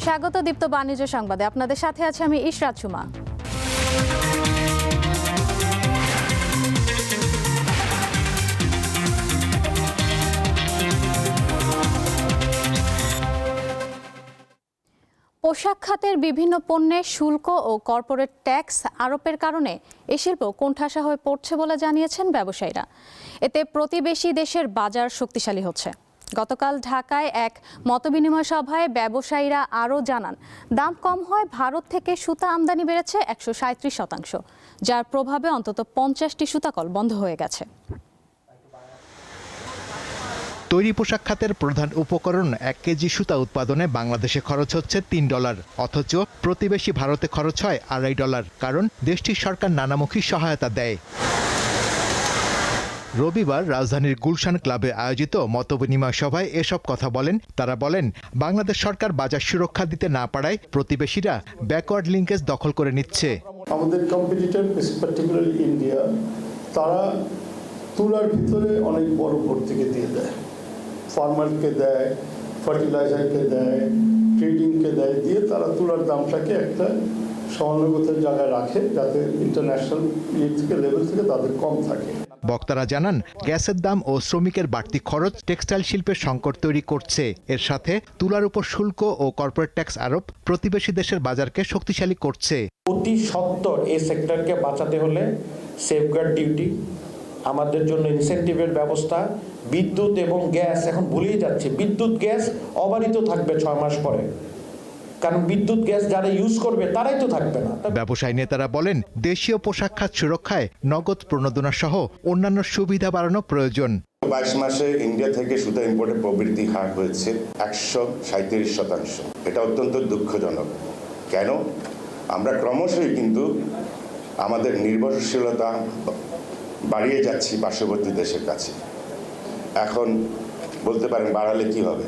স্বাগত দীপ্ত বাণিজ্য সংবাদে। আপনাদের সাথে আছে আমি ইশরাত সুমা। পোশাক খাতের বিভিন্ন পণ্যে শুল্ক ও কর্পোরেট ট্যাক্স আরোপের কারণে এ শিল্প কোণঠাসা হয়ে পড়ছে বলে জানিয়েছেন ব্যবসায়ীরা। এতে প্রতিবেশী দেশের বাজার শক্তিশালী হচ্ছে। গতকাল ঢাকায় এক মতবিনিময় সভায় ব্যবসায়ীরা আরও জানান, দাম কম হয় ভারত থেকে সুতা আমদানি বেড়েছে 137%, যার প্রভাবে অন্তত 50টি সুতাকল বন্ধ হয়ে গেছে। তৈরি পোশাক খাতের প্রধান উপকরণ 1 কেজি সুতা উৎপাদনে বাংলাদেশে খরচ হচ্ছে $3, অথচ প্রতিবেশী ভারতে খরচ হয় $2.5, কারণ দেশটির সরকার নানামুখী সহায়তা দেয়। রবিবার রাজধানীর গুলশান ক্লাবে আয়োজিত মতবিনিময় সভায় এসব কথা বলেন তারা। বলেন, বাংলাদেশ সরকার বাজার সুরক্ষা দিতে না পারায় প্রতিবেশীরা ব্যাকওয়ার্ড লিঙ্কেজ দখল করে নিচ্ছে। আমাদের কম্পিটিটর পার্টিকুলারলি ইন্ডিয়া, তারা তুলার ভিতরে অনেক বড় ভর্তুকি দিয়ে দেয়, ফার্মারকে দেয়, ফার্টিলাইজারকে দেয়, ট্রেডিংকে দেয়, দিয়ে তারা তুলার দামটাকে একটা সহানুভূতির জায়গায় রাখে, যাতে ইন্টারন্যাশনাল লেভেল থেকে তাদের কম থাকে। বক্তারা জানান, গ্যাসের দাম ও শ্রমিকের বাড়তি খরচ টেক্সটাইল শিল্পের সংকট তৈরি করছে। এর সাথে তুলার উপর শুল্ক ও কর্পোরেট ট্যাক্স আরোপ প্রতিবেশী দেশের বাজারকে শক্তিশালী করছে। অতি সত্বর এই সেক্টরকে বাঁচাতে হলে সেফগার্ড ডিউটি, আমাদের জন্য ইনসেন্টিভের ব্যবস্থা, বিদ্যুৎ এবং গ্যাস, এখন ভুলেই যাচ্ছে বিদ্যুৎ গ্যাস অবারিত থাকবে 6 মাস পরে, কারণ বিদ্যুৎ গ্যাস যারা ইউজ করবে তারাই তো থাকবে না। ব্যবসায়ী নেতারা বলেন, দেশীয় পোশাক খাত সুরক্ষায় নগদ প্রণোদনা সহ অন্যান্য সুবিধা বাড়ানো প্রয়োজন। 22 মাসে ইন্ডিয়া থেকে সুতা ইম্পোর্টের প্রবৃদ্ধি হার হয়েছে 137%। এটা অত্যন্ত দুঃখজনক। কেন? আমরা ক্রমশই কিন্তু আমাদের নির্ভরশীলতা বাড়িয়ে যাচ্ছি পার্শ্ববর্তী দেশের কাছে। এখন বলতে পারেন বাড়ালে কি হবে?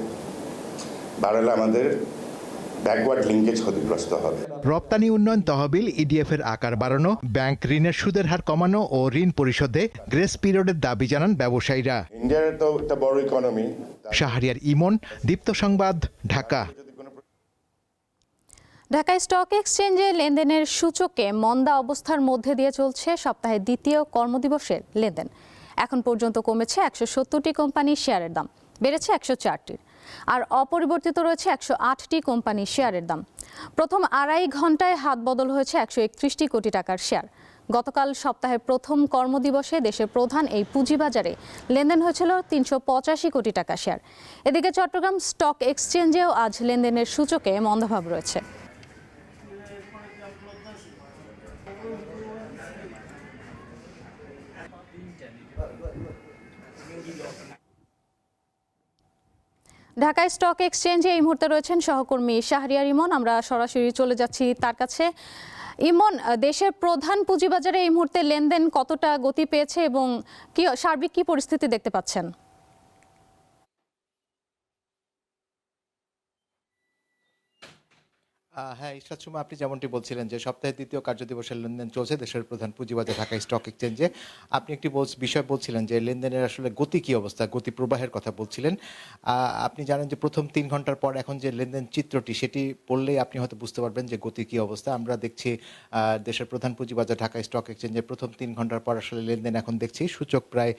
বাড়ালে আমাদের ব্যাকওয়ার্ড লিঙ্কেজ ক্ষতিগ্রস্ত হবে। রপ্তানি উন্নয়ন তহবিল ইডিএফ এর আকার বাড়ানো, ব্যাংক ঋণের সুদের হার কমানো ও ঋণ পরিশোধে গ্রেস পিরিয়ডের দাবি জানান ব্যবসায়ীরা। ইন্ডিয়ার তো একটা বড় ইকোনমি। শাহরিয়ার ইমন, দীপ্ত সংবাদ, ঢাকা। ঢাকা স্টক এক্সচেঞ্জে লেনদেনের সূচকে মন্দা অবস্থার মধ্যে দিয়ে চলছে সপ্তাহের দ্বিতীয় কর্মদিবসের লেনদেন। এখন পর্যন্ত কমেছে 170টি কোম্পানির শেয়ারের দাম, বেড়েছে 104টির, আর অপরিবর্তিত রয়েছে 108টি কোম্পানির শেয়ারের দাম। প্রথম আড়াই ঘন্টায় হাত বদল হয়েছে 131 কোটি টাকার শেয়ার। গতকাল সপ্তাহের প্রথম কর্মদিবসে দেশের প্রধান এই পুঁজিবাজারে লেনদেন হয়েছিল 385 কোটি টাকা শেয়ার। এদিকে চট্টগ্রাম স্টক এক্সচেঞ্জেও আজ লেনদেনের সূচকে মন্দাভাব রয়েছে। ঢাকা স্টক এক্সচেঞ্জে এই মুহূর্তে রয়েছেন সহকর্মী শাহরিয়ার ইমন। আমরা সরাসরি চলে যাচ্ছি তার কাছে। ইমন, দেশের প্রধান পুঁজিবাজারে এই মুহূর্তে লেনদেন কতটা গতি পেয়েছে এবং কি সার্বিক কি পরিস্থিতি দেখতে পাচ্ছেন? হ্যাঁ ইশরাত সুমা, আপনি যেমনটি বলছিলেন যে সপ্তাহের দ্বিতীয় কার্যদিবসের লেনদেন চলছে দেশের প্রধান পুঁজিবাজার ঢাকা স্টক এক্সচেঞ্জে। আপনি একটি বিষয় বলছিলেন যে লেনদেনের আসলে গতি কী অবস্থা, গতি প্রবাহের কথা বলছিলেন। আপনি জানেন যে প্রথম 3 ঘন্টার পর এখন যে লেনদেন চিত্রটি সেটি পড়লেই আপনি হয়তো বুঝতে পারবেন যে গতি কী অবস্থা। আমরা দেখছি দেশের প্রধান পুঁজিবাজার ঢাকা স্টক এক্সচেঞ্জে প্রথম 3 ঘন্টার পর আসলে লেনদেন এখন দেখছি সূচক প্রায়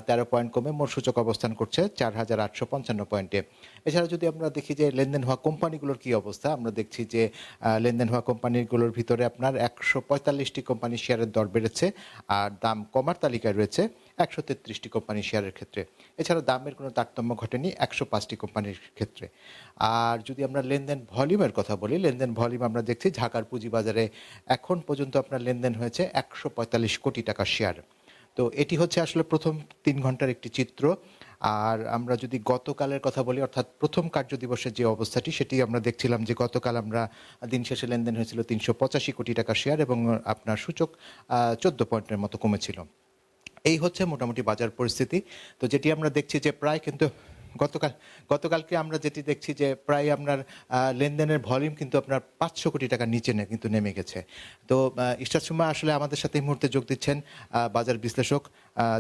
13 পয়েন্ট কমে মোট সূচক অবস্থান করছে 4855 পয়েন্টে। এছাড়া যদি আমরা দেখি যে লেনদেন হওয়া কোম্পানিগুলোর কী অবস্থা, আমরা দেখছি যে লেনদেন হওয়া কোম্পানিগুলোর ভিতরে আপনার 145টি কোম্পানির শেয়ারের দর বেড়েছে, আর দাম কমার তালিকায় রয়েছে 133টি কোম্পানির শেয়ারের ক্ষেত্রে। এছাড়া দামের কোনো তারতম্য ঘটেনি 105টি কোম্পানির ক্ষেত্রে। আর যদি আমরা লেনদেন ভলিউমের কথা বলি, লেনদেন ভলিউম আমরা দেখছি ঢাকার পুঁজিবাজারে এখন পর্যন্ত আপনার লেনদেন হয়েছে 145 কোটি টাকার শেয়ার। তো এটি হচ্ছে আসলে প্রথম 3 ঘন্টার একটি চিত্র। আর আমরা যদি গতকালের কথা বলি, অর্থাৎ প্রথম কার্যদিবসের যে অবস্থাটি সেটি আমরা দেখছিলাম যে গতকাল আমরা দিন শেষে লেনদেন হয়েছিল 385 কোটি টাকার শেয়ার এবং আপনার সূচক 14 পয়েন্টের মতো কমেছিল। এই হচ্ছে মোটামুটি বাজার পরিস্থিতি। তো যেটি আমরা দেখছি যে প্রায় কিন্তু গতকালকে আমরা যেটি দেখছি যে প্রায় আপনার লেনদেনের ভলিউম কিন্তু আপনার 500 কোটি টাকার নিচে কিন্তু নেমে গেছে। তো ইশরাত সুমা আসলে আমাদের সাথে এই মুহূর্তে যোগ দিচ্ছেন বাজার বিশ্লেষক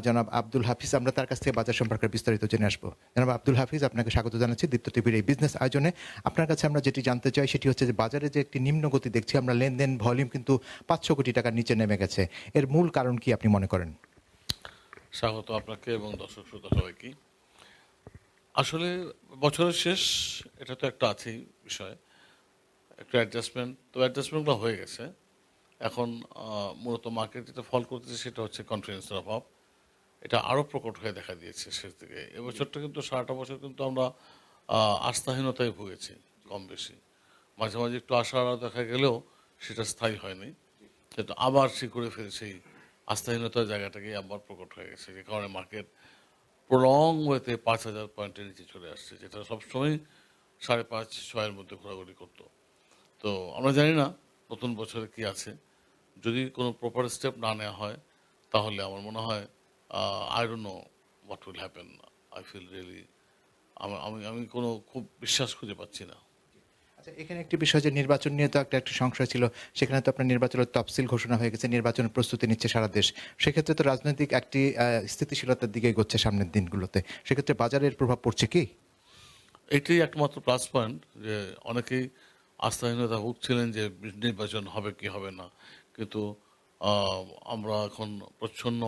জনাব আব্দুল হাফিজ। আমরা তার কাছ থেকে বাজার সম্পর্কে বিস্তারিত জেনে আসবো। জনাব আব্দুল হাফিজ, আপনাকে স্বাগত জানাচ্ছি দীপ্ত টিভির এই বিজনেস আয়োজনে। আপনার কাছে আমরা যেটি জানতে চাই সেটি হচ্ছে যে বাজারে যে একটি নিম্ন গতি দেখছি আমরা, লেনদেন ভলিউম কিন্তু 500 কোটি টাকার নিচে নেমে গেছে, এর মূল কারণ কি আপনি মনে করেন? স্বাগত আপনাকে এবং দর্শক শ্রোতা সবাইকে। আসলে বছরের শেষ, এটা তো একটা আছেই বিষয়, একটা অ্যাডজাস্টমেন্ট, তো অ্যাডজাস্টমেন্টগুলো হয়ে গেছে। এখন মূলত মার্কেট যেটা ফল করতেছে সেটা হচ্ছে কনফিডেন্সের অভাব। এটা আরও প্রকট হয়ে দেখা দিয়েছে শেষ দিকে। এবছরটা কিন্তু সারাটা বছর কিন্তু আমরা আস্থাহীনতায় ভুগেছি কম বেশি। মাঝে মাঝে একটু আশা দেখা গেলেও সেটা স্থায়ী হয়নি, সেটা আবার শিকড়ে ফেলে সেই আস্থাহীনতার জায়গাটাকে আবার প্রকট হয়ে গেছে, যে কারণে মার্কেট প্রলং ওয়েতে 5,000 পয়েন্টের নিচে চলে আসছে, যেটা সবসময় 5.5-6 মধ্যে ঘোরাঘুরি করতো। তো আমরা জানি না নতুন বছরে কি আছে। যদি কোনো প্রপার স্টেপ না নেওয়া হয় তাহলে আমার মনে হয় I don't know what will happen. I feel really আমি কোনো খুব বিশ্বাস খুঁজে পাচ্ছি না। আচ্ছা, এখানে একটি বিষয় যে নির্বাচন নিয়ে তো একটা সংশয় ছিল, সেখানে তো আপনার নির্বাচনের তফসিল ঘোষণা হয়ে গেছে, নির্বাচনের প্রস্তুতি নিচ্ছে সারা দেশ। সেক্ষেত্রে তো রাজনৈতিক একটি স্থিতিশীলতার দিকে এগোচ্ছে সামনের দিনগুলোতে, সেক্ষেত্রে বাজারের প্রভাব পড়ছে কি? এটাই একমাত্র প্লাস পয়েন্ট, যে অনেকেই আস্থাহীনতা ভুগছিলেন যে নির্বাচন হবে কি হবে না, কিন্তু আমরা এখন প্রচ্ছন্ন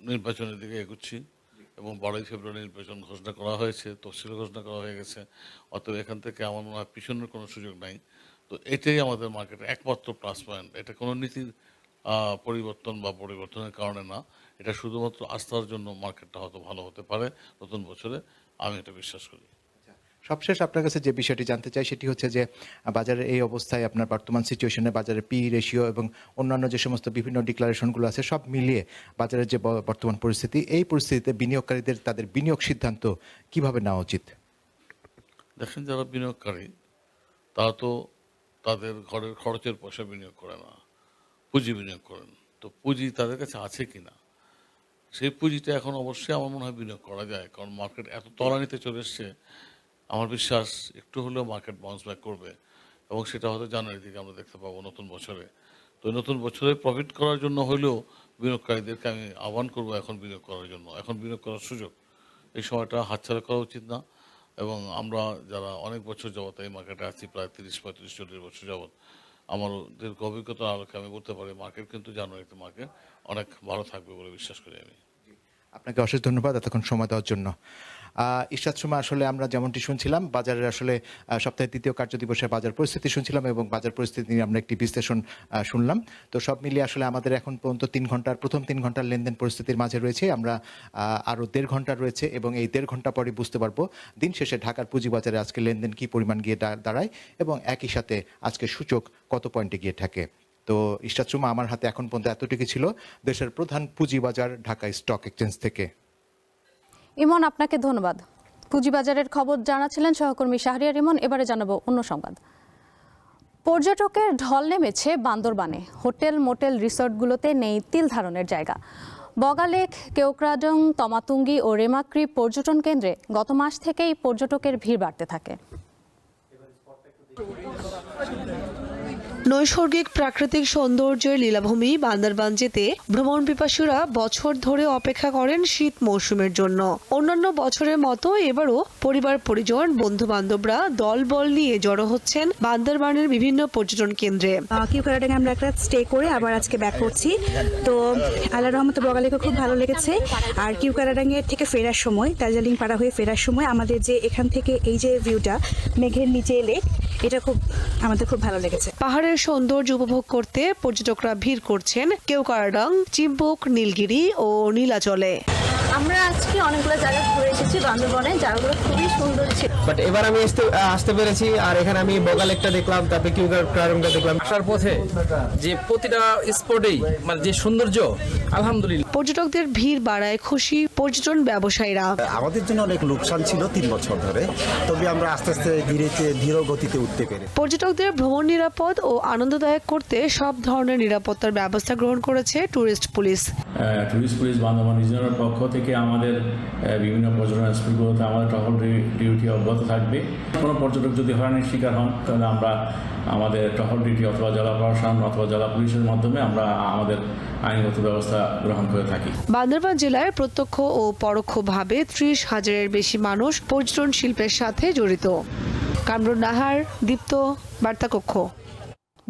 নির্বাচনের দিকে এগোচ্ছি এবং 12ই ফেব্রুয়ারি নির্বাচন ঘোষণা করা হয়েছে, তফসিল ঘোষণা করা হয়ে গেছে। অতএব এখান থেকে আমার মনে হয় পিছনের কোনো সুযোগ নাই। তো এটাই আমাদের মার্কেটের একমাত্র প্লাস পয়েন্ট। এটা কোনো নীতির পরিবর্তন বা পরিবর্তনের কারণে না, এটা শুধুমাত্র আস্থার জন্য মার্কেটটা হয়তো ভালো হতে পারে নতুন বছরে, আমি এটা বিশ্বাস করি। সবশেষ আপনার কাছে যে বিষয়টি জানতে চাই সেটি হচ্ছে যে বাজারের এই অবস্থায় আপনার বর্তমান সিচুয়েশনে বাজারের পি রেশিও এবং অন্যান্য যে সমস্ত বিভিন্ন ডিক্লারেশনগুলো আছে সব মিলিয়ে বাজারের যে বর্তমান পরিস্থিতি, এই পরিস্থিতিতে বিনিয়োগকারীদের তাদের বিনিয়োগ সিদ্ধান্ত কিভাবে নেওয়া উচিত? দেখেন, যারা বিনিয়োগকারী তারা তো তাদের ঘরের খরচের পয়সা বিনিয়োগ করে না, পুঁজি বিনিয়োগ করেন। তো পুঁজি তাদের কাছে আছে কিনা, সেই পুঁজিটা এখন অবশ্যই আমার মনে হয় বিনিয়োগ করা যায়, কারণ মার্কেট এত তলানিতে চলে এসছে। আমার বিশ্বাস একটু হলেও মার্কেট বাউন্স ব্যাক করবে এবং সেটা হয়তো জানুয়ারির দিকে আমরা দেখতে পাবো নতুন বছরে। তো নতুন বছরে প্রফিট করার জন্য হলেও বিনিয়োগকারীদেরকে আমি আহ্বান করবো এখন বিনিয়োগ করার জন্য। এখন বিনিয়োগ করার সুযোগ, এই সময়টা হাতছাড়া করা উচিত না। এবং আমরা যারা অনেক বছর যাবত এই মার্কেটে আছি, প্রায় 30-35-40 বছর যাবত, আমার দীর্ঘ অভিজ্ঞতার আলোকে আমি বলতে পারি মার্কেট কিন্তু জানুয়ারিতে মার্কেট অনেক ভালো থাকবে বলে বিশ্বাস করি আমি। আপনাকে অশেষ ধন্যবাদ এতক্ষণ সময় দেওয়ার জন্য। ইশরাত সুমা, আসলে আমরা যেমনটি শুনছিলাম বাজারের আসলে সপ্তাহের দ্বিতীয় কার্যদিবসের বাজার পরিস্থিতি শুনছিলাম এবং বাজার পরিস্থিতি নিয়ে আমরা একটি বিশ্লেষণ শুনলাম। তো সব মিলিয়ে আসলে আমাদের এখন পর্যন্ত প্রথম 3 ঘন্টার লেনদেন পরিস্থিতির মাঝে রয়েছে, আমরা আরও 1.5 ঘন্টা রয়েছে এবং এই 1.5 ঘন্টা পরে বুঝতে পারবো দিন শেষে ঢাকার পুঁজিবাজারে আজকে লেনদেন কী পরিমাণ গিয়ে দাঁড়ায় এবং একই সাথে আজকে সূচক কত পয়েন্টে গিয়ে থাকে। তো ইশরাত সুমা, আমার হাতে এখন পর্যন্ত এতটুকু ছিল দেশের প্রধান পুঁজিবাজার ঢাকা স্টক এক্সচেঞ্জ থেকে। ইমন, আপনাকে ধন্যবাদ। পুঁজিবাজারের খবর জানাচ্ছিলেন সহকর্মী শাহরিয়ার ইমন। এবারে জানাবো অন্য সংবাদ। পর্যটকের ঢল নেমেছে বান্দরবানে। হোটেল, মোটেল, রিসোর্টগুলোতে নেই তিল ধারণের জায়গা। বগালেক, কেওক্রাডং, তমাতুঙ্গি ও রেমাক্রি পর্যটন কেন্দ্রে গত মাস থেকেই পর্যটকের ভিড় বাড়তে থাকে। নৈসর্গিক প্রাকৃতিক সৌন্দর্যের লীলাভূমি বান্দরবান যেতে ভ্রমণ পিপাসুরা বছর ধরে অপেক্ষা করেন শীত মৌসুমের জন্য। অন্যান্য বছরের মতো এবারও পরিবার পরিজন, বন্ধু বান্ধবরা দলবল নিয়ে জড়ো হচ্ছেন বান্দরবানের বিভিন্ন পর্যটন কেন্দ্রে। কিউকারাডাঙ্গে আমরা একটা স্টে করে আবার আজকে ব্যাক করছি। তো আল্লাহর রহমতে বগালেকে খুব ভালো লেগেছে। আর কিউকারাডাঙ্গে থেকে ফেরার সময়, দার্জিলিং পাড়া হয়ে ফেরার সময় আমাদের যে এখান থেকে এই যে ভিউটা মেঘের নিচে লেক, এটা আমাদের খুব ভালো লেগেছে। পাহাড়ের সৌন্দর্য উপভোগ করতে পর্যটকরা ভিড় করছেন কেওক্রাডং, চিম্বুক, নীলগিরি ও নীলাচলে। আমরা আজকে অনেকগুলো জায়গা ঘুরে এসেছি বান্দরবনে, জায়গাগুলো খুবই সুন্দর ছিল। বাট এবার আমি আসতে পেরেছি, আর এখানে আমি বগালেকটা দেখলাম, তারপরে কিউকারাডংটা দেখলাম। আসার পথে যে প্রতিটা স্পটেই মানে যে সৌন্দর্য, আলহামদুলিল্লাহ। পর্যটকদের ভিড় বাড়ায় খুশি পর্যটন ব্যবসায়ীরা। আমাদের জন্য অনেক লোকসান ছিল 3 বছর ধরে, তবে আমরা আস্তে আস্তে ধীর গতিতে উঠতে পেরে। পর্যটকদের ভ্রমণ নিরাপদ ও আনন্দদায়ক করতে সব ধরনের নিরাপত্তার ব্যবস্থা গ্রহণ করেছে tourist police. Tourist police Bandarban রিজনের পক্ষ থেকে আমাদের বিভিন্ন পর্যটন স্পটগুলোতে আমাদের টহল ডিউটি অব্যাহত থাকবে। কোনো পর্যটক যদি হয়রানির শিকার হন তাহলে আমরা আমাদের টহল ডিউটি অথবা জেলা প্রশাসন অথবা জেলা পুলিশের মাধ্যমে আমরা আমাদের আইনগত ব্যবস্থা গ্রহণ করে থাকি। বান্দরবান জেলায় প্রত্যক্ষ ও পরোক্ষভাবে 30,000-এর বেশি মানুষ পর্যটন শিল্পের সাথে জড়িত। কামরুন নাহার, দীপ্ত, বার্তাকক্ষ।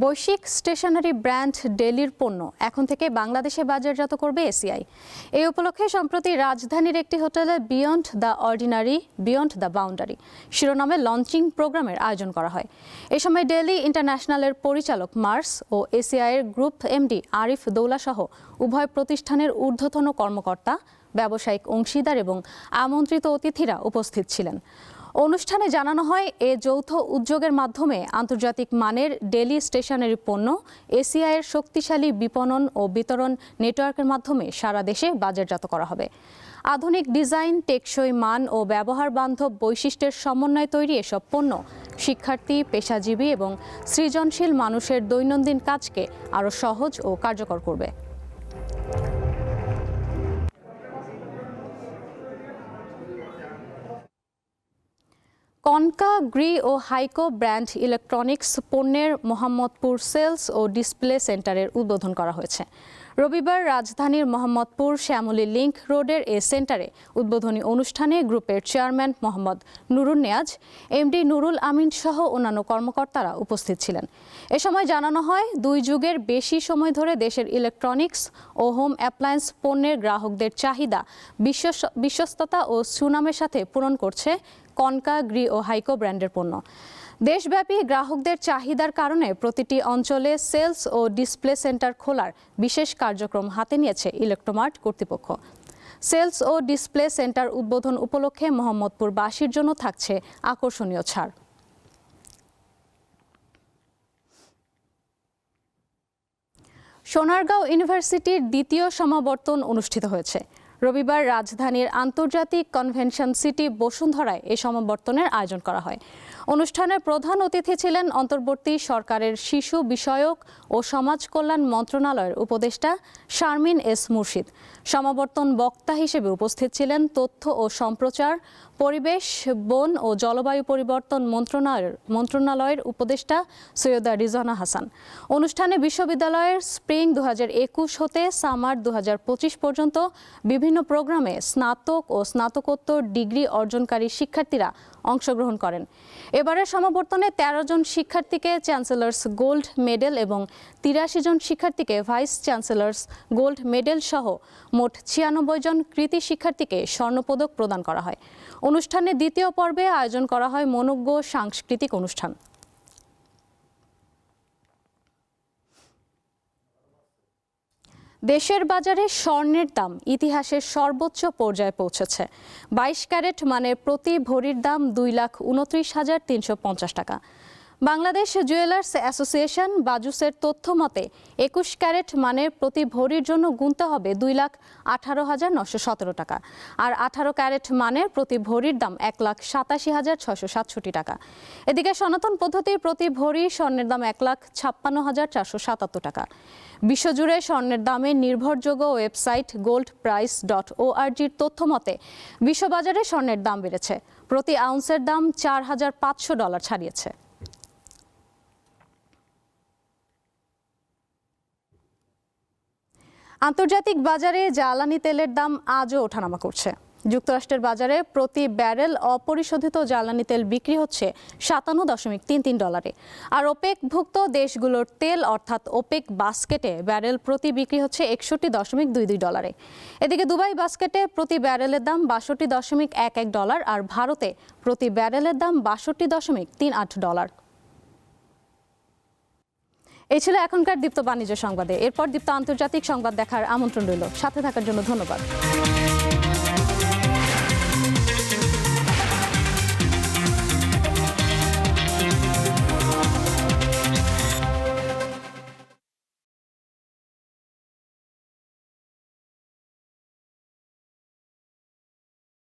বৈশ্বিক স্টেশনারি ব্র্যান্ড ডেলির পণ্য এখন থেকে বাংলাদেশে বাজারজাত করবে এসিআই। এই উপলক্ষে সম্প্রতি রাজধানীর একটি হোটেলে beyond the ordinary beyond the boundary শিরোনামে লঞ্চিং প্রোগ্রামের আয়োজন করা হয়। এ সময় ডেলি ইন্টারন্যাশনালের পরিচালক মার্স ও এসিআইয়ের গ্রুপ এমডি আরিফ দৌলা সহ উভয় প্রতিষ্ঠানের ঊর্ধ্বতন কর্মকর্তা, ব্যবসায়িক অংশীদার এবং আমন্ত্রিত অতিথিরা উপস্থিত ছিলেন। অনুষ্ঠানে জানানো হয়, এ যৌথ উদ্যোগের মাধ্যমে আন্তর্জাতিক মানের ডেলি স্টেশনারি পণ্য এসিআইয়ের শক্তিশালী বিপণন ও বিতরণ নেটওয়ার্কের মাধ্যমে সারা দেশে বাজারজাত করা হবে। আধুনিক ডিজাইন, টেকসই মান ও ব্যবহার বান্ধব বৈশিষ্ট্যের সমন্বয়ে তৈরি এসব পণ্য শিক্ষার্থী, পেশাজীবী এবং সৃজনশীল মানুষের দৈনন্দিন কাজকে আরও সহজ ও কার্যকর করবে। কনকা, গ্রি ও হাইকো ব্র্যান্ড ইলেকট্রনিক্স পণ্যের মোহাম্মদপুর সেলস ও ডিসপ্লে সেন্টারের উদ্বোধন করা হয়েছে। রবিবার রাজধানীর মোহাম্মদপুর শ্যামলী লিংক রোডের এ সেন্টারে উদ্বোধনী অনুষ্ঠানে গ্রুপের চেয়ারম্যান মোহাম্মদ নুরুন নেয়াজ, এমডি নুরুল আমিন সহ অন্যান্য কর্মকর্তারা উপস্থিত ছিলেন। এ সময় জানানো হয়, 2 যুগের বেশি সময় ধরে দেশের ইলেকট্রনিক্স ও হোম অ্যাপ্লায়েন্স পণ্যের গ্রাহকদের চাহিদা, বিশ্বস্ততা ও সুনামের সাথে পূরণ করছে কনকা, গ্রি ও হাইকো ব্র্যান্ডের পণ্য। দেশব্যাপী গ্রাহকদের চাহিদার কারণে প্রতিটি অঞ্চলে সেলস ও ডিসপ্লে সেন্টার খোলার বিশেষ কার্যক্রম হাতে নিয়েছে ইলেকট্রোমার্ট কর্তৃপক্ষ। সেলস ও ডিসপ্লে সেন্টার উদ্বোধন উপলক্ষে মোহাম্মদপুরবাসীর জন্য থাকছে আকর্ষণীয় ছাড়। সোনারগাঁও ইউনিভার্সিটির দ্বিতীয় সমাবর্তন অনুষ্ঠিত হয়েছে। রবিবার রাজধানীর আন্তর্জাতিক কনভেনশন সিটি বসুন্ধরায় এই সমাবর্তনের আয়োজন করা হয়। অনুষ্ঠানে প্রধান অতিথি ছিলেন অন্তর্বর্তী সরকারের শিশু বিষয়ক ও সমাজ কল্যাণ মন্ত্রণালয়ের উপদেষ্টা শারমিন এস মুর্শিদ। সমাবর্তন বক্তা হিসেবে উপস্থিত ছিলেন তথ্য ও সম্প্রচার, পরিবেশ, বন ও জলবায়ু পরিবর্তন মন্ত্রণালয়ের উপদেষ্টা সৈয়দা রিজওয়ানা হাসান। অনুষ্ঠানে বিশ্ববিদ্যালয়ের স্প্রিং 2021 হতে সামার 2025 পর্যন্ত বিভিন্ন প্রোগ্রামে স্নাতক ও স্নাতকোত্তর ডিগ্রি অর্জনকারী শিক্ষার্থীরা অংশগ্রহণ করেন। এবারের সমাবর্তনে 13 জন শিক্ষার্থীকে চ্যান্সেলর্স গোল্ড মেডেল এবং 83 জন শিক্ষার্থীকে ভাইস চ্যান্সেলর্স গোল্ড মেডেল সহ মোট 96 জন কৃতী শিক্ষার্থীকে স্বর্ণপদক প্রদান করা হয়। অনুষ্ঠানের দ্বিতীয় পর্বে আয়োজন করা হয় মনোজ্ঞ সাংস্কৃতিক অনুষ্ঠান। দেশের বাজারে স্বর্ণের দাম ইতিহাসের সর্বোচ্চ পর্যায়ে পৌঁছেছে। 22 ক্যারেট মানের প্রতি ভরির দাম 2,29,350 টাকা। বাংলাদেশ জুয়েলার্স অ্যাসোসিয়েশন বাজুসের তথ্য মতে 21 ক্যারেট মানের প্রতি ভরির জন্য গুনতে হবে 2,18,917 টাকা, আর 18 ক্যারেট মানের প্রতি ভরির দাম 1,87,667 টাকা। এদিকে সনাতন পদ্ধতির প্রতি ভরি স্বর্ণের দাম 1,56,477 টাকা। বিশ্বজুড়ে স্বর্ণের দামে নির্ভরযোগ্য ওয়েবসাইট goldprice.org-র তথ্য মতে বিশ্ববাজারে স্বর্ণের দাম বেড়েছে। প্রতি আউন্সের দাম $4,500 ছাড়িয়েছে। আন্তর্জাতিক বাজারে জ্বালানি তেলের দাম আজও ওঠানামা করছে। যুক্তরাষ্ট্রের বাজারে প্রতি ব্যারেল অপরিশোধিত জ্বালানি তেল বিক্রি হচ্ছে $57.33, আর ওপেকভুক্ত দেশগুলোর তেল অর্থাৎ ওপেক বাস্কেটে ব্যারেল প্রতি বিক্রি হচ্ছে $61.22। এদিকে দুবাই বাস্কেটে প্রতি ব্যারেলের দাম $62.11, আর ভারতে প্রতি ব্যারেলের দাম $62.38। এই ছিল এখনকার দীপ্ত বাণিজ্য সংবাদে। এরপর দীপ্ত আন্তর্জাতিক সংবাদ দেখার আমন্ত্রণ রইল। সাথে থাকার জন্য ধন্যবাদ।